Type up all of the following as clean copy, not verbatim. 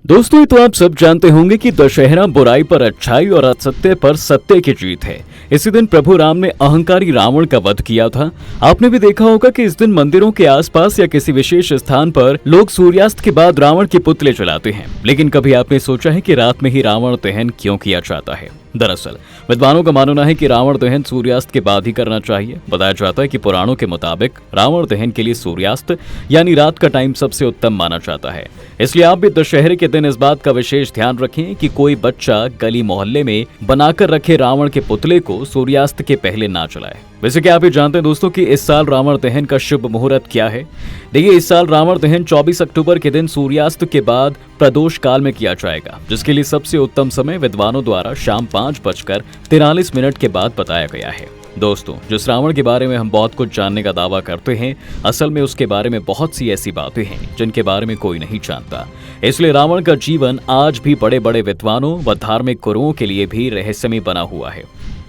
दोस्तों, ये तो आप सब जानते होंगे कि दशहरा बुराई पर अच्छाई और असत्य पर सत्य की जीत है। इसी दिन प्रभु राम ने अहंकारी रावण का वध किया था। आपने भी देखा होगा कि इस दिन मंदिरों के आसपास या किसी विशेष स्थान पर लोग सूर्यास्त के बाद रावण के पुतले जलाते हैं। लेकिन कभी आपने सोचा है कि रात में ही रावण दहन क्यों किया जाता है? दरअसल विद्वानों का मानना है कि रावण दहन सूर्यास्त के बाद ही करना चाहिए। बताया जाता है कि पुराणों के मुताबिक रावण दहन के लिए सूर्यास्त यानी रात का टाइम सबसे उत्तम माना जाता है। इसलिए आप भी दशहरे के दिन इस बात का विशेष ध्यान रखें कि कोई बच्चा गली मोहल्ले में बनाकर रखे रावण के पुतले को सूर्यास्त के पहले ना जलाए। वैसे क्या आप ये जानते हैं दोस्तों कि इस साल रावण दहन का शुभ मुहूर्त क्या है? देखिए, इस साल रावण दहन 24 अक्टूबर के दिन सूर्यास्त के बाद प्रदोष काल में किया जाएगा, जिसके लिए सबसे उत्तम समय विद्वानों द्वारा शाम 5:43 के बाद बताया गया है। दोस्तों, जिस रावण के बारे में हम बहुत कुछ जानने का दावा करते हैं, असल में उसके बारे में बहुत सी ऐसी बातें हैं जिनके बारे में कोई नहीं जानता। इसलिए रावण का जीवन आज भी बड़े बड़े विद्वानों व धार्मिक गुरुओं के लिए भी रहस्यमय बना हुआ है।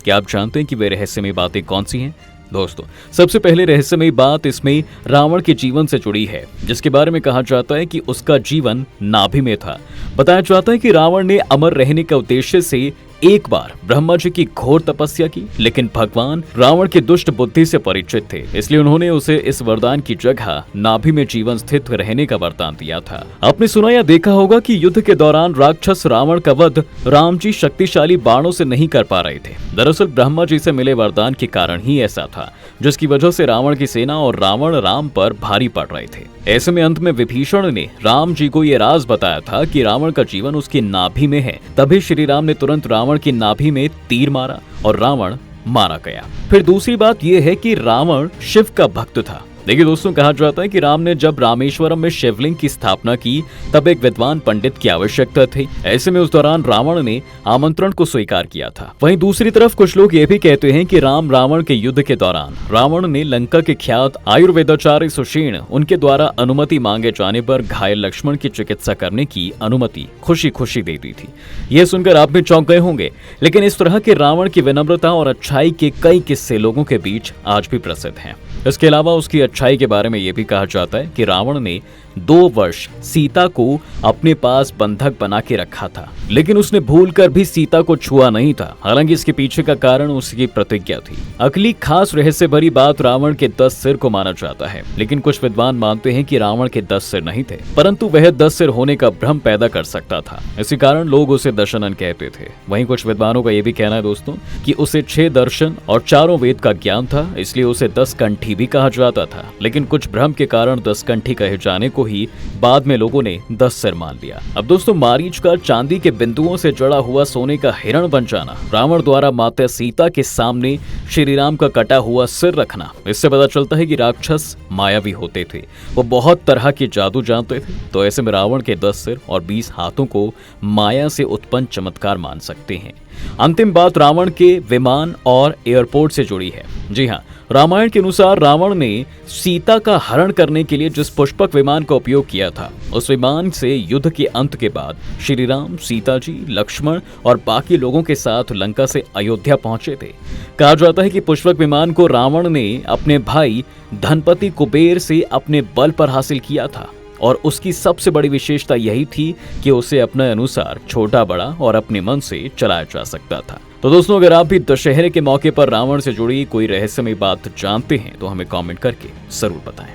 क्या आप जानते हैं कि वे रहस्यमय बातें कौन सी हैं? दोस्तों, सबसे पहले रहस्यमय बात इसमें रावण के जीवन से जुड़ी है, जिसके बारे में कहा जाता है कि उसका जीवन नाभि में था। बताया जाता है कि रावण ने अमर रहने के उद्देश्य से एक बार ब्रह्मा जी की घोर तपस्या की, लेकिन भगवान रावण की दुष्ट बुद्धि से परिचित थे, इसलिए उन्होंने उसे इस वरदान की जगह नाभि में जीवन स्थित रहने का वरदान दिया था। आपने सुना या देखा होगा कि युद्ध के दौरान राक्षस रावण का वध राम जी शक्तिशाली बाणों से नहीं कर पा रहे थे। दरअसल ब्रह्मा जी से मिले वरदान के कारण ही ऐसा था, जिसकी वजह से रावण की सेना और रावण राम पर भारी पड़ रहे थे। ऐसे में अंत में विभीषण ने राम जी को यह राज बताया था कि रावण का जीवन उसकी नाभि में है। तभी श्री राम ने तुरंत रावण की नाभि में तीर मारा और रावण मारा गया। फिर दूसरी बात यह है कि रावण शिव का भक्त था। देखिए दोस्तों, कहा जाता है कि राम ने जब रामेश्वरम में शिवलिंग की स्थापना की, तब एक विद्वान पंडित की आवश्यकता थी। ऐसे में उस दौरान रावण ने आमंत्रण को स्वीकार किया था। वहीं दूसरी तरफ कुछ लोग ये भी कहते हैं कि राम रावण के युद्ध के दौरान रावण ने लंका के ख्यात आयुर्वेदाचार्य सुषेण उनके द्वारा अनुमति मांगे जाने पर घायल लक्ष्मण की चिकित्सा करने की अनुमति खुशी खुशी दे दी थी। यह सुनकर आप भी चौंक गए होंगे, लेकिन इस तरह के रावण की विनम्रता और अच्छाई के कई किस्से लोगों के बीच आज भी प्रसिद्ध हैं। इसके अलावा उसकी अच्छाई के बारे में यह भी कहा जाता है कि रावण ने 2 वर्ष सीता को अपने पास बंधक बना के रखा था, लेकिन उसने भूलकर भी सीता को छुआ नहीं था। हालांकि इसके पीछे का कारण उसकी प्रतिज्ञा थी। अगली खास रहस्य भरी बात रावण के 10 सिर को माना जाता है, लेकिन कुछ विद्वान मानते हैं कि रावण के 10 सिर नहीं थे, परंतु वह 10 सिर होने का भ्रम पैदा कर सकता था। इसी कारण लोग उसे दशानन कहते थे। वहीं कुछ विद्वानों का यह भी कहना है दोस्तों कि उसे 6 दर्शन और 4 वेद का ज्ञान था, इसलिए उसे 10 कंठी भी कहा जाता था। लेकिन कुछ भ्रम के कारण 10 कंठी कहे जाने को ही बाद में लोगों ने 10 सिर मान लिया। अब दोस्तों, मारीच का चांदी के बिंदुओं से जड़ा हुआ सोने का हिरण बन जाना, रावण द्वारा माता सीता के सामने श्री राम का कटा हुआ सिर रखना, इससे पता चलता है कि राक्षस मायावी होते थे। वो बहुत तरह के जादू जानते थे। तो ऐसे में रावण के 10 सिर और 20 हाथों को माया से उत्पन्न चमत्कार मान सकते हैं। अंतिम बात रावण के विमान और एयरपोर्ट से जुड़ी है। जी हाँ, रामायण के अनुसार रावण ने सीता का हरण करने के लिए जिस पुष्पक विमान का उपयोग किया था, उस विमान से युद्ध के अंत के बाद श्री राम, सीता जी, लक्ष्मण और बाकी लोगों के साथ लंका से अयोध्या पहुंचे थे। कहा जाता है कि पुष्पक विमान को रावण ने अपने भाई धनपति कुबेर से अपने बल पर हासिल किया था, और उसकी सबसे बड़ी विशेषता यही थी कि उसे अपने अनुसार छोटा बड़ा और अपने मन से चलाया जा सकता था। तो दोस्तों, अगर आप भी दशहरे के मौके पर रावण से जुड़ी कोई रहस्यमय बात जानते हैं तो हमें कमेंट करके जरूर बताएं।